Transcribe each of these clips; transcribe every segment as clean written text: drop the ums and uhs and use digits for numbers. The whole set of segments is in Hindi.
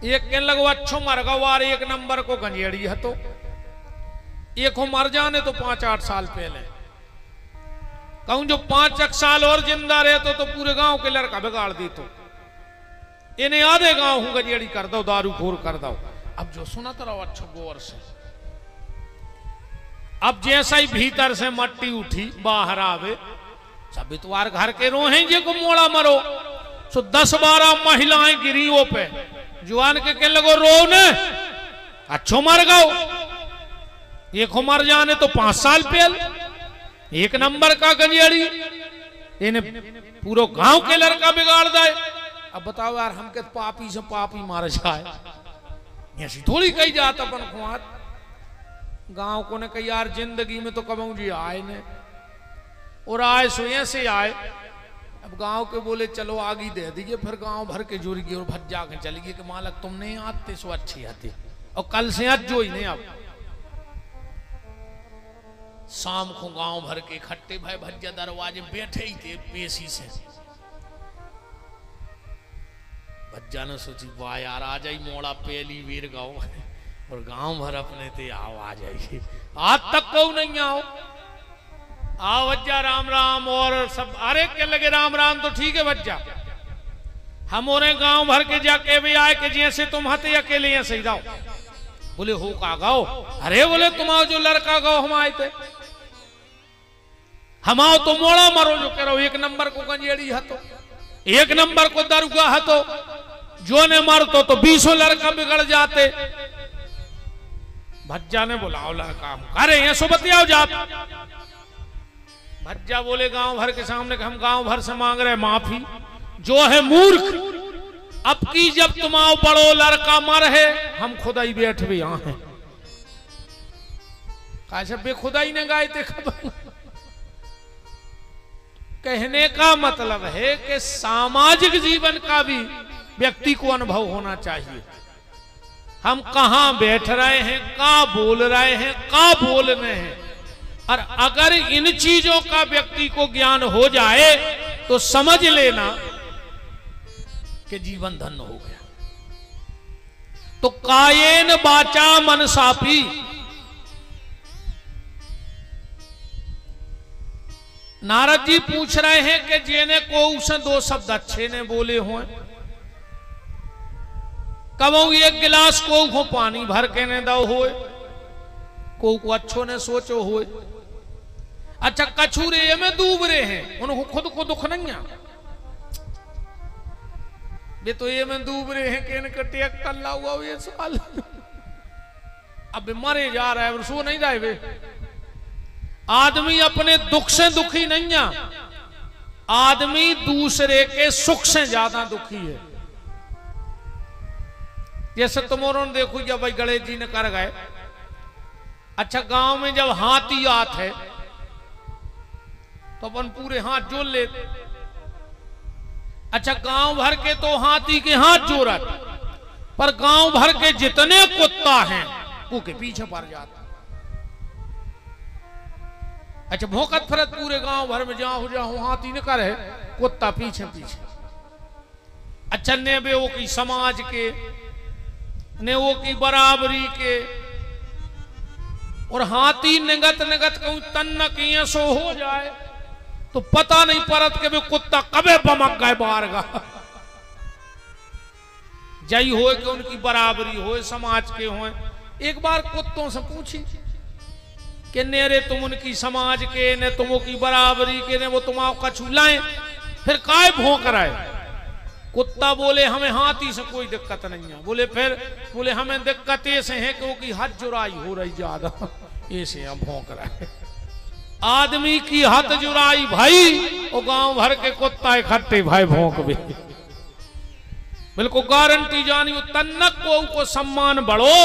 एक के लगो अच्छो मर गवार एक नंबर को गंजेड़ी है तो एक हो मर जाने तो 5-8 साल पहले कहूं जो 5 साल और जिंदा रहे तो पूरे गांव के लड़का बिगाड़ दी तो इन्हें आधे गांव हूं गंजेड़ी कर दो दारू खोर कर दो। अब जो सुनत रहो अच्छो गौर से, अब जैसा ही भीतर से मट्टी उठी बाहर आवे सब इतवार घर के रोहे जे को मोड़ा मरो सो 10-12 महिलाएं गिरी वो पे जुआन के लगो रो ने अच्छो मर गओ एक हो मर जाने तो 5 साल पहल एक नंबर का गंजेड़ी इन्हें पूरा गांव के लड़का बिगाड़ दे। अब बताओ यार हम के पापी से पापी मार जाए ऐसी थोड़ी कही जात अपन खुआत गांव को ने कही यार जिंदगी में तो कबू जी आए ने और आए सो ऐसे आए। अब गांव के बोले चलो आगे दे दीजिए, फिर गांव भर के जुड़ गए और भज्जा के चली गए कि मालक तुम नहीं आते सो अच्छी आती और कल से आज जो ही नहीं। अब शाम को गांव भर के इकट्ठे भाई भज्जा दरवाजे बैठे ही थे पेशी से। भज्जा ने सोची वाह यार आ जाई मोड़ा पहली वीर गाँव और गांव भर अपने थे आओ आ जाइए आज तक को नहीं आओ आओ भज्जा राम राम और सब अरे के लगे राम राम तो ठीक है भज्जा हम और गांव भर के जाके भी आए कि जैसे तुम हते अकेले यहाँ सही जाओ। बोले हो का गाओ, अरे बोले तुम आओ जो लड़का गाओ हम आए थे हम आओ तो मोड़ा मारो जो करो एक नंबर को गंजेड़ी हतो एक नंबर को दरुगा हतो जो ने मारतो तो 20 लड़का बिगड़ जाते। भज्जा ने बोलाओ लड़का अरे ये सो बतियाओ जात। भज्जा बोले गांव भर के सामने हम गांव भर से मांग रहे माफी जो है मूर्ख अब की जब तुम आओ बड़ो लड़का मर है हम खुदाई बैठ भी यहां हैं कैसे बेखुदाई ने गाए थे खबर। कहने का मतलब है कि सामाजिक जीवन का भी व्यक्ति को अनुभव होना चाहिए। हम कहां बैठ रहे हैं कहां बोल रहे हैं कहां बोल रहे हैं और अगर इन चीजों का व्यक्ति को ज्ञान हो जाए तो समझ लेना कि जीवन धन्य हो गया। तो कायेन बाचा मन सापी नारद जी पूछ रहे हैं कि जेने को उसे 2 शब्द अच्छे ने बोले हुए कबो एक गिलास को पानी भर के ने दो होए को अच्छो ने सोचो होए। अच्छा कछुरे में डूब रहे हैं उनको खुद को दुख नहीं आ वे तो ये में डूब रहे हैं कि इनका टेक टल्ला हुआ ये साल अब मरे जा रहा है सो नहीं रहे वे। आदमी अपने दुख से दुखी नहीं है आदमी दूसरे के सुख से ज्यादा दुखी है। जैसे तुमोरों देखो जब भाई गणेश जी ने कर गए अच्छा गांव में जब हाथी आत है तो अपन पूरे हाथ जोड़ लेते। अच्छा गांव भर के तो हाथी के हाथ जोड़त पर गांव भर के जितने कुत्ता हैं वो के पीछे पड़ जाता। अच्छा भौंकत फिरत पूरे गांव भर में जहां हो जाओ हाथी न करे कुत्ता पीछे पीछे। अच्छा ने बे वो की समाज के ने वो की बराबरी के और हाथी निगत निगत कहूं तन्न की सो हो जाए तो पता नहीं परत के भी कुत्ता कबे बमक गए बाहर गा जई हो कि उनकी बराबरी हो समाज के हो। एक बार कुत्तों से पूछी कि नेरे तुम उनकी समाज के ने तुम की बराबरी के ने वो तुम कछु लाए फिर काय भौंक रहे। कुत्ता बोले हमें हाथी से कोई दिक्कत नहीं है। बोले फिर बोले हमें दिक्कत ऐसे है क्योंकि हद जुराई हो रही ज्यादा ऐसे हम भौंक रहे। आदमी की हद जुराई भाई वो गांव भर के कुत्ता इकट्ठे भाई भौंक भी बिल्कुल गारंटी जानी तन्नक को सम्मान बढ़ो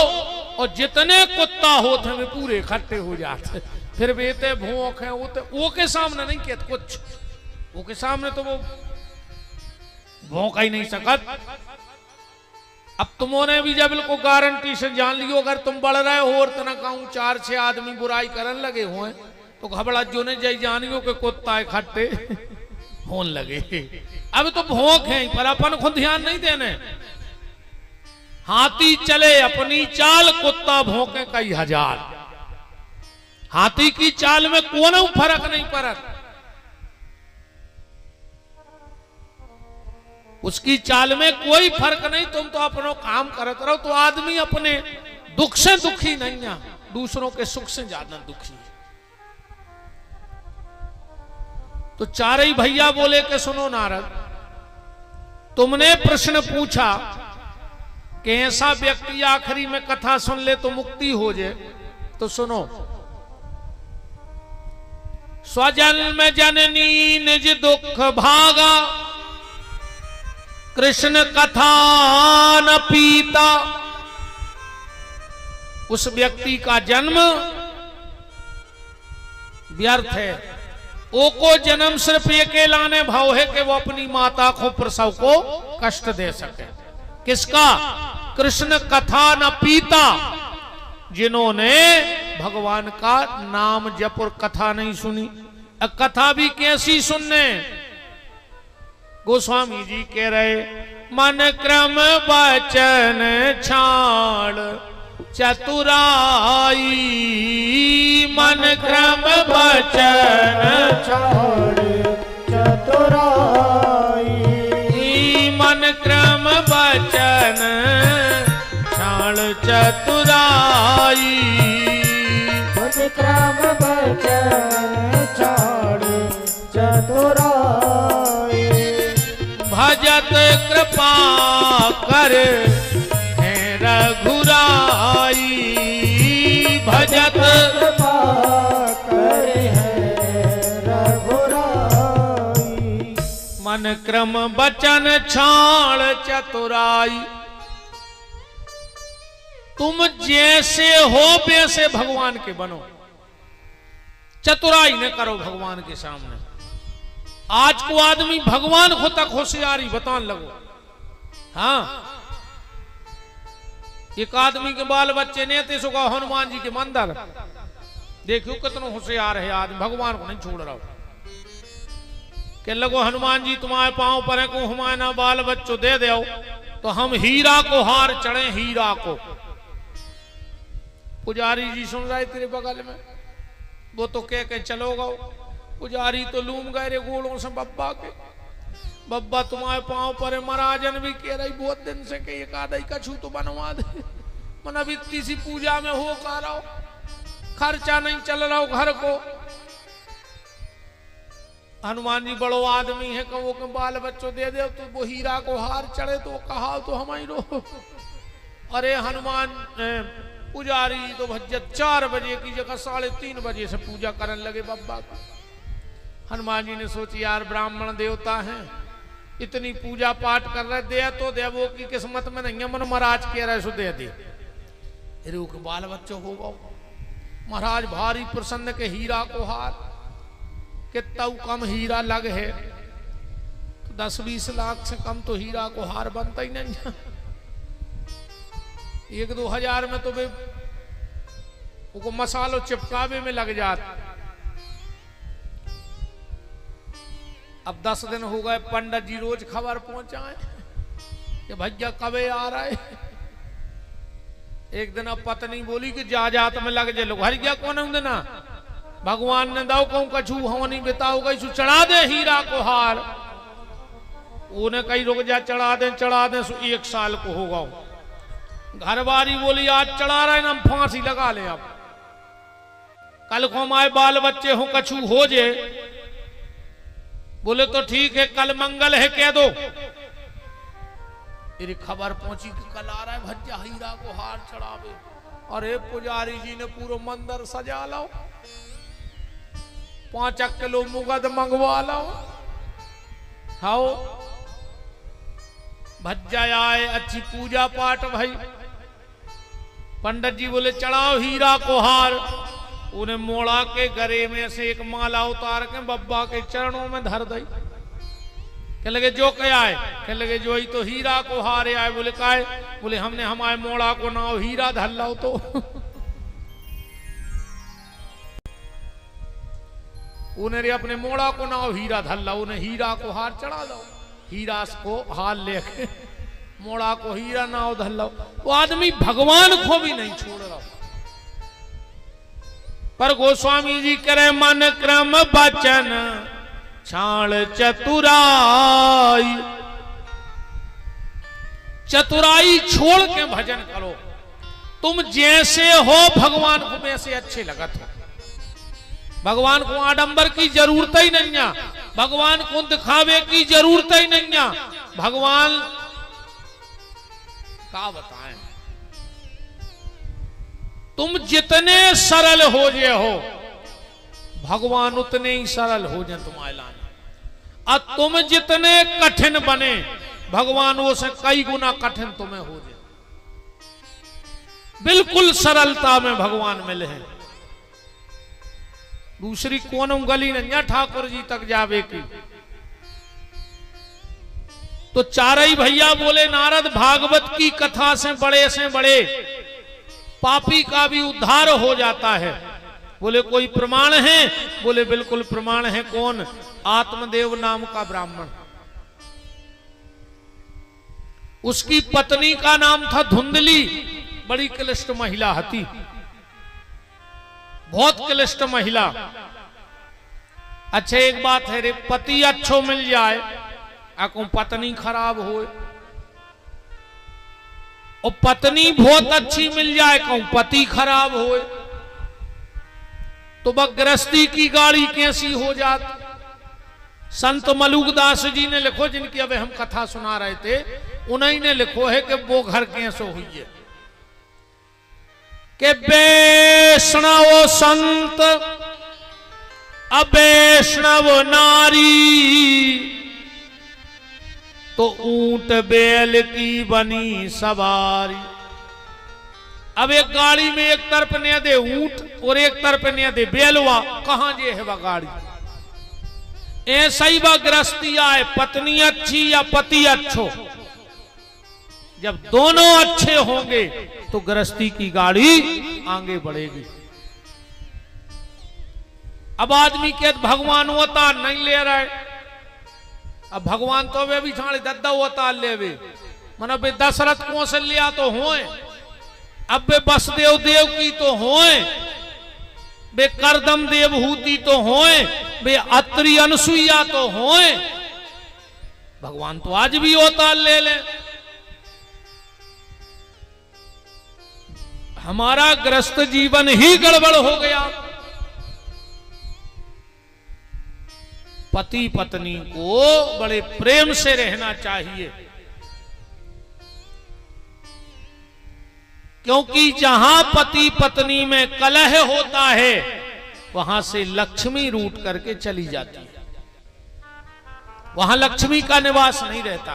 और जितने कुत्ता होते वे पूरे इकट्ठे हो जाते। फिर बेटे भौंक है वो के सामने नहीं कहते कुछ वो के सामने तो वो भौंका ही नहीं सकत। अब तुमने भी जब बिल्कुल गारंटी से जान लियो अगर तुम बढ़ रहे हो और तना कहूं 4-6 आदमी बुराई करने लगे हुए तो घबरा जो ने जाई जानियो के कुत्ता इकट्ठे होने लगे। अब तो भौंक है पर अपन खुद ध्यान नहीं देने हाथी चले अपनी चाल, कुत्ता भौंके कई हजार। हाथी की चाल में कोनो फर्क नहीं पड़त, उसकी चाल में कोई फर्क नहीं। तुम तो अपनो काम करत रहो, तो आदमी अपने दुख से दुखी नहीं है, दूसरों के सुख से ज्यादा दुखी है। तो चारे भैया बोले कि सुनो नारद, तुमने प्रश्न पूछा कि ऐसा व्यक्ति आखिरी में कथा सुन ले तो मुक्ति हो जाए, तो सुनो। स्वजन्म जननी निज दुख भागा, कृष्ण कथा न पीता। उस व्यक्ति का जन्म व्यर्थ है। ओ को जन्म सिर्फ ये के लाने भाव है कि वो अपनी माता को प्रसव को कष्ट दे सके। किसका? कृष्ण कथा न पीता, जिन्होंने भगवान का नाम जप और कथा नहीं सुनी। कथा भी कैसी सुनने? गोस्वामी जी कह रहे, मन क्रम वचन छाड़ चतुराई, मन क्रम वचन छाड़ चतुराई, मन क्रम वचन छाड़ चतुराई, मन क्रम वचन छाड़ चतुराई। भजत कृपा कर है रघुराई, भजत कृपा कर है रघुराई। मन क्रम बचन छाड़ चतुराई। तुम जैसे हो वैसे भगवान के बनो, चतुराई न करो भगवान के सामने। आज को आदमी भगवान को तक होशियारी बताने लगो। हाँ, एक आदमी के बाल बच्चे ने ते सुखा हनुमान जी के मंदिर, देखियो कितना होशियार है आदमी, भगवान को नहीं छोड़ रहा। के लगो हनुमान जी तुम्हारे पांव पर है को हमारा बाल बच्चों दे दो तो हम हीरा को हार चढ़े, हीरा को। पुजारी जी सुन रहे तेरे बगल में, वो तो कह के चलो गो। पुजारी तो लूम गए रे गोड़ों से बब्बा के, बब्बा तुम्हारे पांव पर है। महाराजन भी कह रही बहुत दिन से कि एक आधा कछू तो बनवा दे, मन अब इतनी सी पूजा में हो का रहा, खर्चा नहीं चल रहा घर को। हनुमान जी बड़ो आदमी है, कहो के बाल बच्चों दे दे तो वो हीरा को हार चढ़े, तो कहा तो हमारी रो। अरे हनुमान पुजारी तो भज्जत 4 बजे की जगह 3:30 बजे से पूजा करने लगे बब्बा का। हनुमान जी ने सोची यार ब्राह्मण देवता हैं, इतनी पूजा पाठ कर रहे, दे तो दे, वो की किस्मत में नहीं है। मन महाराज कह रहे सो दे दे, के बाल बच्चों होगा। महाराज भारी प्रसन्न के हीरा को हार, कितना कम हीरा लग है, 10-20 लाख से कम तो हीरा को हार बनता ही नहीं है। 1-2 हजार में तो वो मसालो चिपकावे में लग जाता। अब 10 दिन हो गए, पंडित जी रोज खबर पहुंचाए कि भैया कबे आ रहा है। एक दिन अब पत्नी बोली कि जा जात में लग जे, लोग हर गया कौन देना, भगवान ने दाऊ कहूं कछू हवनी बिताओ गई, चढ़ा दे हीरा को हार। उन्हें कहीं रुक जा, चढ़ा दे 1 साल को होगा। घरवारी बोली आज चढ़ा रहे हम फांसी लगा ले, अब कल को हमारे बाल बच्चे हो कछू हो जे। बोले तो ठीक है, कल मंगल है कह दो। तेरी खबर पहुंची कि कल आ रहा है भज्जा हीरा को हार चढ़ावे। अरे पुजारी जी ने पूरा मंदिर सजा लो, 5 किलो मुगद मंगवा लो। हाओ भज्जा आए, अच्छी पूजा पाठ भाई। पंडित जी बोले चढ़ाओ हीरा को हार। उन्हें मोड़ा के गरे में से एक माला उतार के बब्बा के चरणों में धर दी। कह लगे जो क्या है, कह लगे जो ही तो हीरा को हारे आए। बोले का है? बोले हमने हमारे मोड़ा को नाव हीरा धर लाओ। तो उन्हें अपने मोड़ा को नाव हीरा धर लाओ, उन्हें हीरा को हार चढ़ा दो। हीरा को हार लेके मोड़ा को हीरा ना उधर लो। वो आदमी भगवान को भी नहीं छोड़ रहा। पर गोस्वामी जी करे मन क्रम बचन छाण चतुराई। चतुराई छोड़ के भजन करो। तुम जैसे हो भगवान को वैसे अच्छे लगत हो। भगवान को आडंबर की जरूरत ही नहीं है, भगवान को दिखावे की जरूरत ही नहीं है। भगवान का बताएं, तुम जितने सरल हो जे हो भगवान उतने ही सरल हो जाए तुम्हारे लाने। और तुम जितने कठिन बने भगवान वो से कई गुना कठिन तुम्हें हो जाए। बिल्कुल सरलता में भगवान मिले हैं। दूसरी कौन गली नहीं ठाकुर जी तक जावे की। तो चारई भैया बोले नारद भागवत की कथा से बड़े पापी का भी उद्धार हो जाता है। बोले कोई प्रमाण है? बोले बिल्कुल प्रमाण है। कौन? आत्मदेव नाम का ब्राह्मण, उसकी पत्नी का नाम था धुंधली। बड़ी क्लिष्ट महिला थी, बहुत क्लिष्ट महिला। अच्छा एक बात है रे, पति अच्छो मिल जाए आपको पत्नी खराब हो, और पत्नी बहुत अच्छी मिल जाए कहूं पति खराब हो, तो वह गृहस्थी की गाड़ी कैसी हो जाती। संत मलुकदास जी ने लिखो, जिनकी अबे हम कथा सुना रहे थे, उन्हीं ने लिखो है कि वो घर कैसे हुई है कि वैष्णव संत अवैष्णव नारी, तो ऊंट बैल की बनी सवारी। अब एक गाड़ी में एक तरफ ने दे ऊंट और एक तरफ ने दे बैलवा, कहां जे है वह गाड़ी। ऐसा ही वह गृहस्थी आए, पत्नी अच्छी या पति अच्छो, जब दोनों अच्छे होंगे तो गृहस्थी की गाड़ी आगे बढ़ेगी। अब आदमी के भगवान होता नहीं ले रहे, अब भगवान तो वे भी छाड़े दद्दा होता ले वे, मन बे दशरथ कौशल्या तो होए, अब बे बसदेव देव की तो होए, बे करदम देवहूति तो होए, बे अत्रि अनुसुईया तो होए। भगवान तो आज भी होता ले ले। हमारा ग्रस्त जीवन ही गड़बड़ हो गया। पति पत्नी को बड़े प्रेम से रहना चाहिए, क्योंकि जहां पति पत्नी में कलह होता है वहां से लक्ष्मी रूठ करके चली जाती है, वहां लक्ष्मी का निवास नहीं रहता।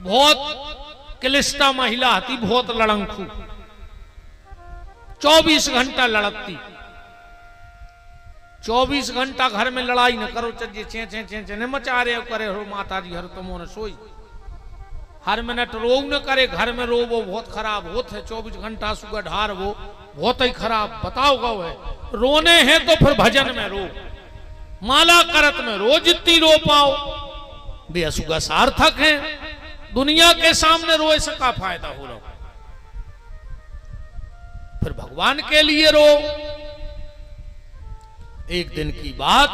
बहुत क्लिष्टा महिला थी, बहुत लड़ंकू, 24 घंटा लड़ती। 24 घंटा घर में लड़ाई न करो, चलिए चे चे चे चे न मचा रहे हो करे हो माता जी हर तुमो न सोई, हर मिनट रो न करे, घर में रो वो बहुत खराब होते है। 24 घंटा सुबह ढार वो बहुत ही खराब। बताओ गौ है, रोने हैं तो फिर भजन में रो, माला करत में रो, जितनी रो पाओ। बेसुगा सार्थक है, दुनिया के सामने रोए से का फायदा हो रहा। फिर भगवान के लिए रो। एक दिन की बात,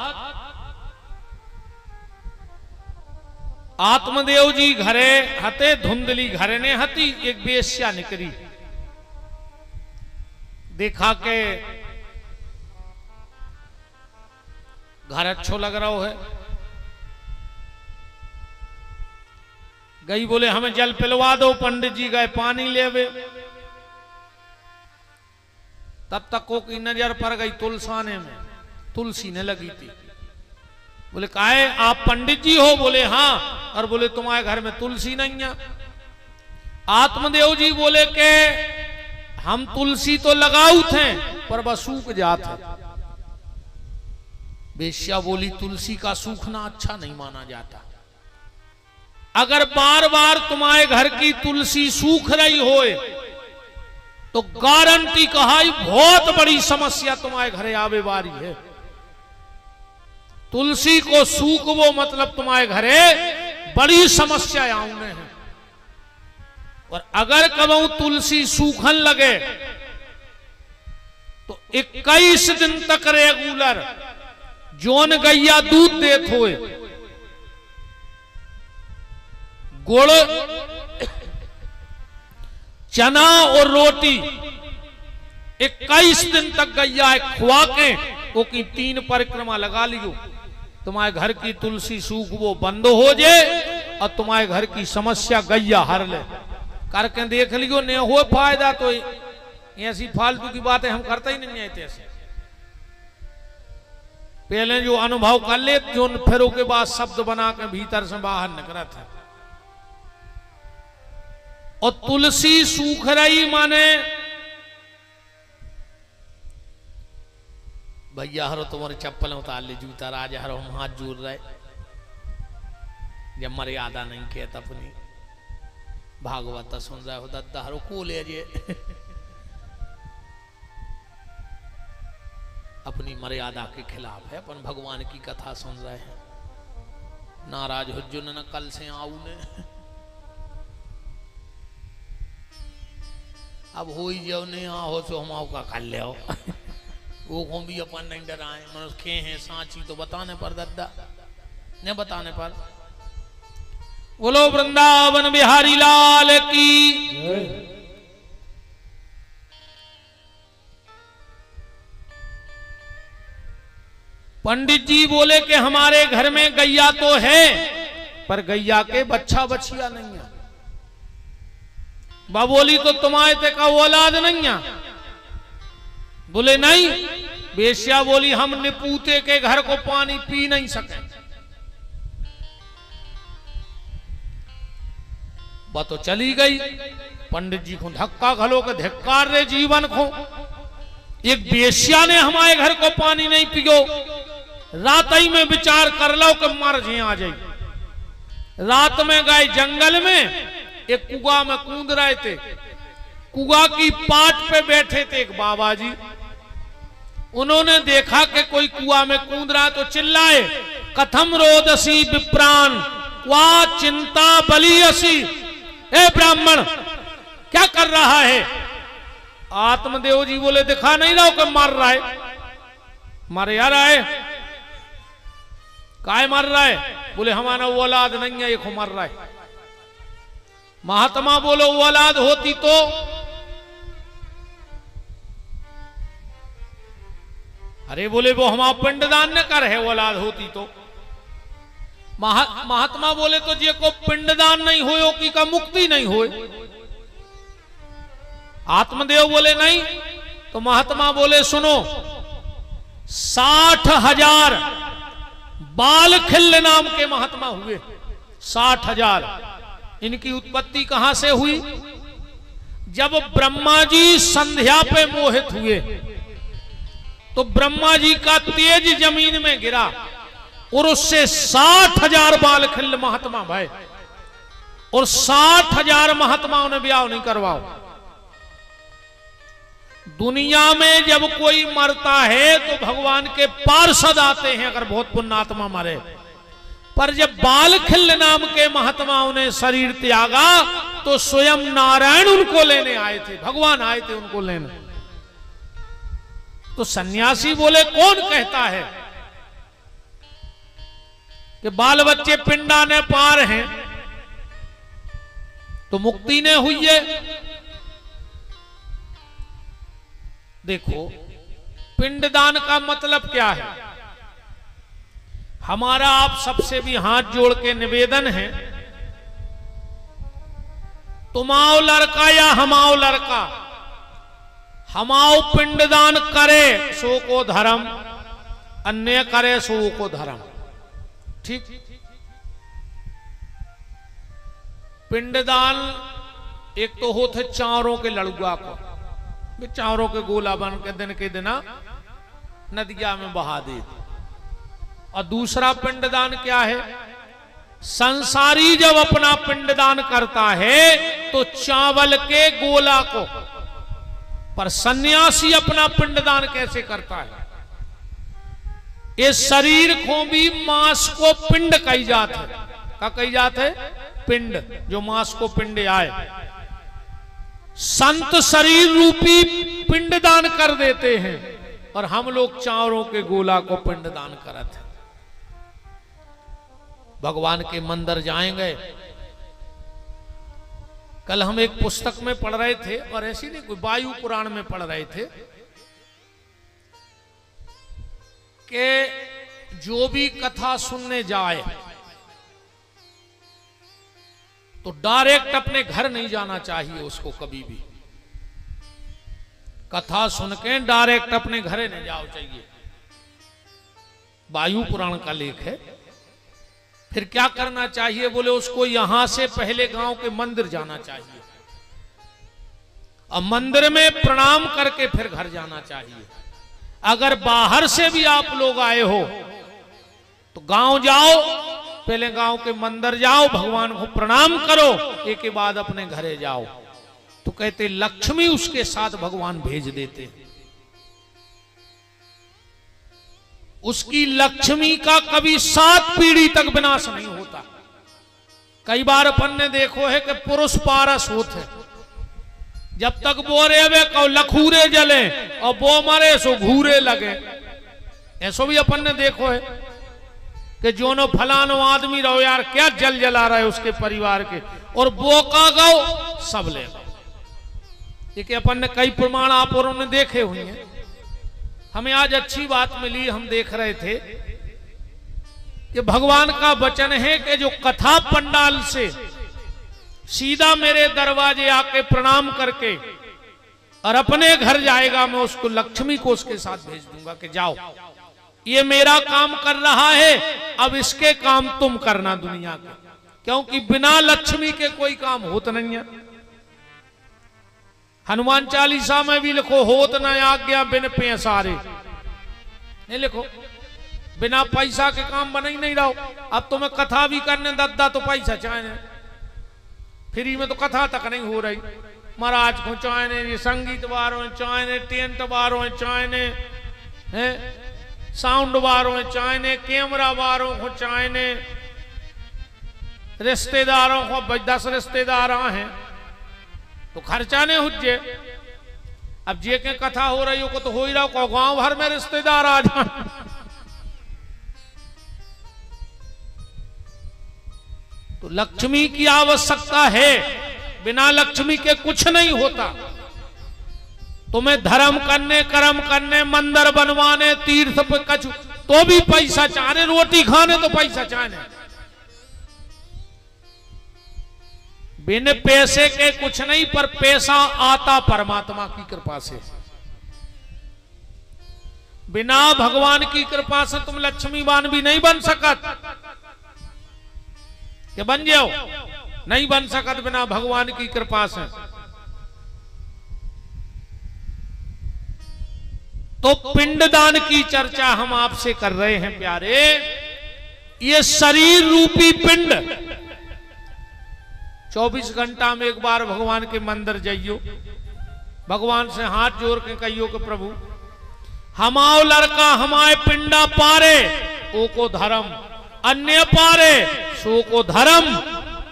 आत्मदेव जी घरे हते, धुंधली घरे ने हती। एक बेश्या निकली, देखा के घर अच्छो लग रहा है, गई बोले हमें जल पिलवा दो। पंडित जी गए पानी लेवे, तब तक को की नजर पड़ गई तुलसाने में, तुलसी ने लगी थी। बोले काहे आप पंडित जी हो? बोले हाँ। और बोले तुम्हारे घर में तुलसी नहीं है? आत्मदेव जी बोले के हम तुलसी तो लगाऊ थे पर बस सूख जाते। बेश्या बोली तुलसी का सूखना अच्छा नहीं माना जाता। अगर बार बार तुम्हारे घर की तुलसी सूख रही होए तो गारंटी कहा बहुत बड़ी समस्या तुम्हारे घरे आवे वाली है। तुलसी को सूखवो मतलब तुम्हारे घरे बड़ी समस्या आउने हैं। और अगर कबू तुलसी सूखन लगे तो 21 दिन तक रेगुलर जोन गैया दूध देत होए गुड़ चना और रोटी 21 दिन तक गैया खुआ के वो की 3 परिक्रमा लगा लियो, तुम्हारे घर की तुलसी सूख वो बंद हो जाए और तुम्हारे घर की समस्या गैया हर ले। करके देख लियो, नहीं हो फायदा तो ऐसी फालतू की बातें हम करते ही नहीं है। ऐसे पहले जो अनुभव कर ले जो फिर के बाद शब्द बना के भीतर से बाहर निकला था। और तुलसी सूख रही माने भैया हरो तुम्हारे चप्पल उतार ले, जूता राजा हरो हम हाथ जोड़ रहे। जब मर्यादा नहीं कहता अपनी भागवत सुन रहे हो दत्ता हरो को ले जे अपनी मर्यादा के खिलाफ है। अपन भगवान की कथा सुन रहे हैं। नाराज हो जो न कल से आऊ ने अब हो ही जाओ नहीं हो सो हम का कर ले वो को भी अपन नहीं डराए। मनुष्य खे हैं सांची तो बताने पर दद्दा ने बताने पर। बोलो वृंदावन बिहारी लाल की। पंडित जी बोले कि हमारे घर में गैया तो है पर गैया के बच्चा बछिया नहीं है। बाबोली तो तुम्हारे ते का औलाद नहीं है। बोले नहीं। बेश्या बोली हम निपूते के घर को पानी पी नहीं सके। बात तो चली गई। पंडित जी को धक्का घलो के धिक्कार रे जीवन को। एक बेश्या ने हमारे घर को पानी नहीं पियो। रात ही में विचार कर लो कि मर जे आ जाए। रात में गए जंगल में, एक कुआ में कूद रहे थे। कुआ की पाट पे बैठे थे एक बाबा जी। उन्होंने देखा कि कोई कुआ में कूद रहा तो चिल्लाए, कथम रोदसी विप्राण क्वा चिंता बलियसी। ए ब्राह्मण क्या कर रहा है? आत्मदेव जी बोले दिखा नहीं रहा कि मर रहा है। मर यार आए काय मर रहा है? बोले हमारा औलाद नहीं है, एक मर रहा है। महात्मा बोलो औलाद होती तो अरे बोले वो हमारा पिंडदान न कर है, औलाद होती तो। महात्मा बोले तो जे को पिंडदान नहीं हो की का मुक्ति नहीं हो। आत्मदेव बोले नहीं। तो महात्मा बोले सुनो, 60,000 बाल खिल्ल नाम के महात्मा हुए। 60,000। इनकी उत्पत्ति कहां से हुई? जब ब्रह्मा जी संध्या पे मोहित हुए तो ब्रह्मा जी का तेज जमीन में गिरा और उससे 60,000 बाल खिल्ल महात्मा भाई। और 60,000 महात्माओं ने ब्याह नहीं करवाओ। दुनिया में जब कोई मरता है तो भगवान के पार्षद आते हैं अगर बहुत पुण्यात्मा मरे। पर जब बाल खिल्ल नाम के महात्माओं ने शरीर त्यागा तो स्वयं नारायण उनको लेने आए थे। भगवान आए थे उनको लेने। तो सन्यासी बोले कौन कहता है कि बाल बच्चे पिंडा ने पार हैं तो मुक्ति ने हुई है? देखो पिंडदान का मतलब क्या है। हमारा आप सबसे भी हाथ जोड़ के निवेदन है, तुमाओ लड़का या हमाओ लड़का, हमाओ पिंडदान करे सो को धर्म, अन्य करे सो को धर्म। ठीक। पिंडदान एक तो होते चारों के लड़ुआ को, चारों के गोला बन के दिन के दिना नदिया में बहा दे। और दूसरा पिंडदान क्या है? संसारी जब अपना पिंडदान करता है तो चावल के गोला को, पर सन्यासी अपना पिंडदान कैसे करता है? ये शरीर को भी मांस को पिंड कही जात है। क्या कही जात है? पिंड, जो मांस को पिंड आए। संत शरीर रूपी पिंड दान कर देते हैं और हम लोग चावरों के गोला को पिंड दान करते हैं। भगवान के मंदिर जाएंगे। कल हम एक पुस्तक में पढ़ रहे थे, और ऐसी नहीं, कोई वायु पुराण में पढ़ रहे थे कि जो भी कथा सुनने जाए तो डायरेक्ट अपने घर नहीं जाना चाहिए उसको। कभी भी कथा सुन के डायरेक्ट अपने घरे नहीं जाओ चाहिए। वायु पुराण का लेख है। फिर क्या करना चाहिए? बोले उसको यहां से पहले गांव के मंदिर जाना चाहिए और मंदिर में प्रणाम करके फिर घर जाना चाहिए। अगर बाहर से भी आप लोग आए हो तो गांव जाओ, पहले गांव के मंदिर जाओ, भगवान को प्रणाम करो, एक के बाद अपने घरे जाओ। तो कहते लक्ष्मी उसके साथ भगवान भेज देते। उसकी लक्ष्मी का कभी 7 पीढ़ी तक विनाश नहीं होता। कई बार अपन ने देखो है कि पुरुष पारस होते, जब तक वो रेवे को लखूरे जले और वो मरे सो घूरे लगे। ऐसो भी अपन ने देखो है कि जो नो फलानो आदमी रहो यार, क्या जल जला रहा है उसके परिवार के, और वो का गो सब ले गो। ये अपन ने कई प्रमाण आप और उन्होंने देखे हुए हैं। हमें आज अच्छी बात मिली, हम देख रहे थे कि भगवान का वचन है कि जो कथा पंडाल से सीधा मेरे दरवाजे आके प्रणाम करके और अपने घर जाएगा, मैं उसको लक्ष्मी को उसके साथ भेज दूंगा कि जाओ, ये मेरा काम कर रहा है, अब इसके काम तुम करना दुनिया के। क्योंकि बिना लक्ष्मी के कोई काम होता नहीं है। हनुमान चालीसा में भी लिखो, होत न आज्ञा बिन पैसारे। नहीं लिखो, बिना पैसा के काम बना ही नहीं रहो। अब तुम्हें कथा भी करने दद्दा तो पैसा चाहे, फ्री में तो कथा तक नहीं हो रही। महाराज को चाहे संगीत बारों चाहे, टेंट बारों चाहे, साउंड बारों चाहे, कैमरा बारों को चाहे, रिश्तेदारों को 10 रिश्तेदार हैं तो खर्चा नहीं हुज्जे। अब जे के कथा हो रही हो को तो हो ही रहा को गांव भर में रिश्तेदार आ जाए। तो लक्ष्मी की आवश्यकता है, बिना लक्ष्मी के कुछ नहीं होता। तुम्हें धर्म करने, कर्म करने, मंदिर बनवाने, तीर्थ पे कछु तो भी पैसा चाहे, रोटी खाने तो पैसा चाहे। बिन पैसे के कुछ नहीं, पर पैसा आता परमात्मा की कृपा से। बिना भगवान की कृपा से तुम लक्ष्मीवान भी नहीं बन सकत। कि बन जाओ, नहीं बन सकत बिना भगवान की कृपा से। तो पिंडदान की चर्चा हम आपसे कर रहे हैं प्यारे। ये शरीर रूपी पिंड 24 घंटा में एक बार भगवान के मंदिर जाइयो, भगवान से हाथ जोड़ के कहियो कि प्रभु हमाओ लड़का हमारे पिंडा पारे ओ को धर्म, अन्य पारे सो को धर्म।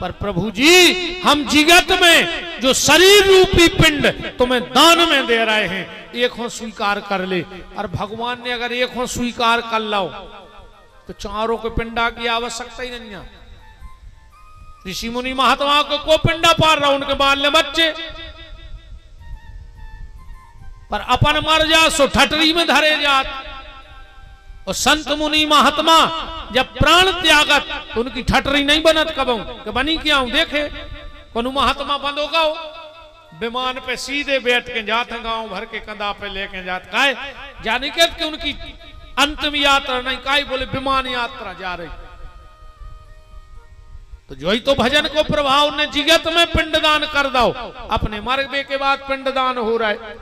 पर प्रभु जी हम जगत में जो शरीर रूपी पिंड तुम्हें दान में दे रहे हैं, एक हो स्वीकार कर ले। और भगवान ने अगर एक हो स्वीकार कर लो तो चारों को पिंडा की आवश्यकता ही नहीं है। ऋषि मुनि महात्मा को पिंडा पार रहा, उनके बाल बच्चे, पर अपन मर जा सो ठटरी में धरे जात। और संत मुनि महात्मा जब प्राण त्यागत तो उनकी ठटरी नहीं बनत कबू कि बनी क्या हूं। देखे कोनो महात्मा बंद होगा विमान पे सीधे बैठ के जात, गांव भर के कंधा पे लेके जात। काहे जाने के उनकी अंतिम यात्रा नहीं, काहे बोले विमान यात्रा जा रही। तो जो ही तो भजन को प्रभाव ने जगत में पिंडदान कर दो। अपने मरबे के बाद पिंडदान हो रहा है।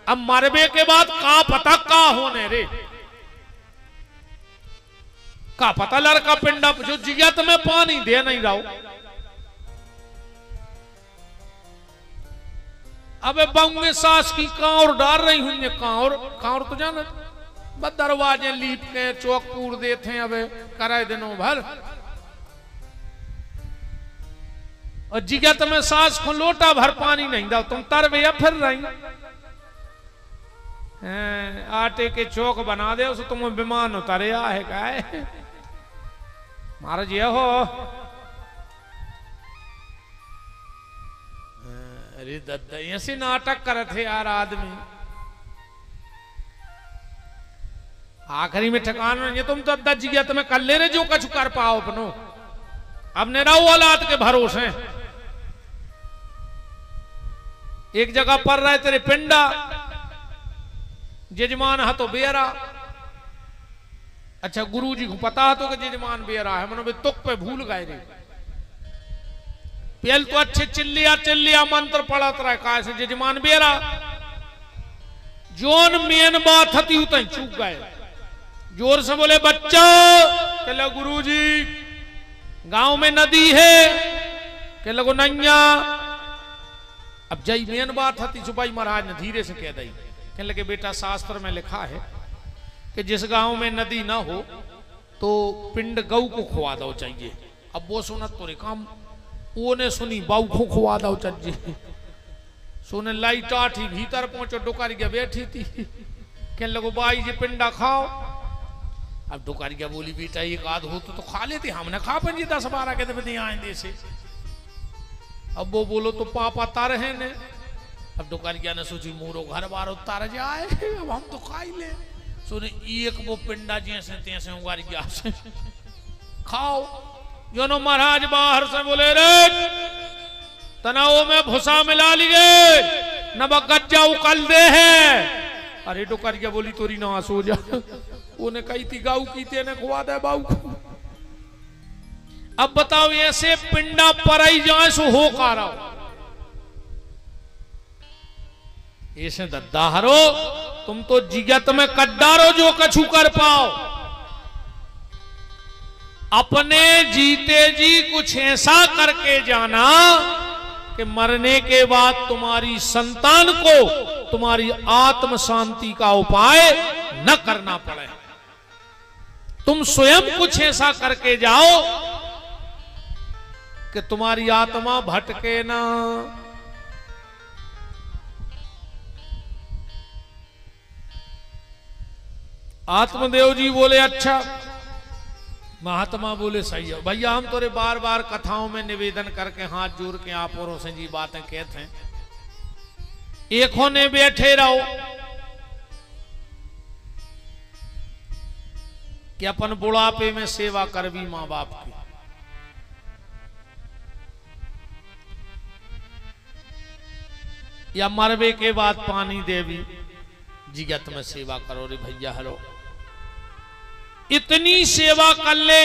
अब मरबे के बाद का पता का होने रे, का पता लड़का पिंडा जो जगत में पानी दे नहीं रहा। अब बंग में सास की कांवर डाल रही हुई है। कांवर तो जाना बस दरवाजे लीप के चौक कूड़ देते हैं अबे कराए दिनों भर। और जिगा तुम्हें सास को लोटा भर पानी नहीं दो तुम तरवे या फिर रही आटे के चौक बना दे उसे तुम्हें विमान उतारे है का महाराज ये हो। अरे दद्दा ऐसे नाटक करे थे यार आदमी। आखिरी में ठिकाना नहीं तुम तो दद्दा जी गया तुम्हें कर ले रहे जो कछु कर पाओ अपनो। अब ने रहो औलाद के भरोसे। एक जगह पर रहे तेरे पिंडा जजमान हा तो बेरा। अच्छा गुरुजी को पता है तो कि जजमान बेरा है मनो तुक पे भूल गए रे। पहल तो अच्छे चिल्लिया मंत्र पढ़त रहे का से जजमान बेरा जोन मेन बात थी उतनी चूक गए। जोर से बोले बच्चा कहले गुरुजी गांव में नदी है के लगो नैया। अब जई मेन बात थी सुबाई महाराज ने धीरे से कह दी कहने लगे बेटा शास्त्र में लिखा है कि जिस गांव में नदी ना हो तो पिंड गऊ को खुआ दो चाहिए। अब वो सुनत तो काम वो ने सुनी बाऊ को खुआ दो चाहिए। सुने लाइट आठी भीतर पहुंचो डुकारिया बैठी थी कहने लगो बाई जी पिंडा खाओ। अब डुकारिया बोली बेटा एक आध हो तो खा लेते हमने खा पंजी 10-12 के दे आएंगे से। अब वो बोलो तो पापा तार है ने। अब दुकानिया ने सोची मोरो घर बार उतार जाए अब हम तो खा ही ले। सुने एक वो पिंडा जैसे तैसे उगारी गया से खाओ। जो नो महाराज बाहर से बोले रे तनाव में भूसा मिला लिए न गज्जा उकल दे है। अरे डुकारिया बोली तोरी ना सो जा उन्हें कही थी गाऊ की तेने खुआ दे बाऊ को। अब बताओ ऐसे पिंडा पराई जाए सो हो का रहा ऐसे दद्दाहरो तुम तो जिगत में कड्डारो जो कछु कर पाओ। अपने जीते जी कुछ ऐसा करके जाना कि मरने के बाद तुम्हारी संतान को तुम्हारी आत्म शांति का उपाय न करना पड़े। तुम स्वयं कुछ ऐसा करके जाओ कि तुम्हारी आत्मा भटके ना। आत्मदेव जी बोले अच्छा। महात्मा बोले सही है भैया हम तोरे बार बार कथाओं में निवेदन करके हाथ जोड़ के आप औरों से जी बातें कहते हैं एक होने बैठे रहो कि अपन बुढ़ापे में सेवा कर भी मां बाप की। या मरवे के बाद पानी देवी जिगत में सेवा करो रे भैया। हलो इतनी सेवा कर ले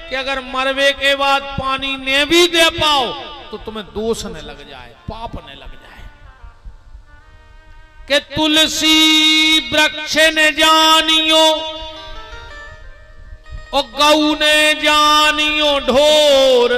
कि अगर मरवे के बाद पानी ने भी दे पाओ तो तुम्हें दोष न लग जाए पाप न लग जाए। कि तुलसी वृक्ष ने जानियो और गऊ ने जानियो ढोर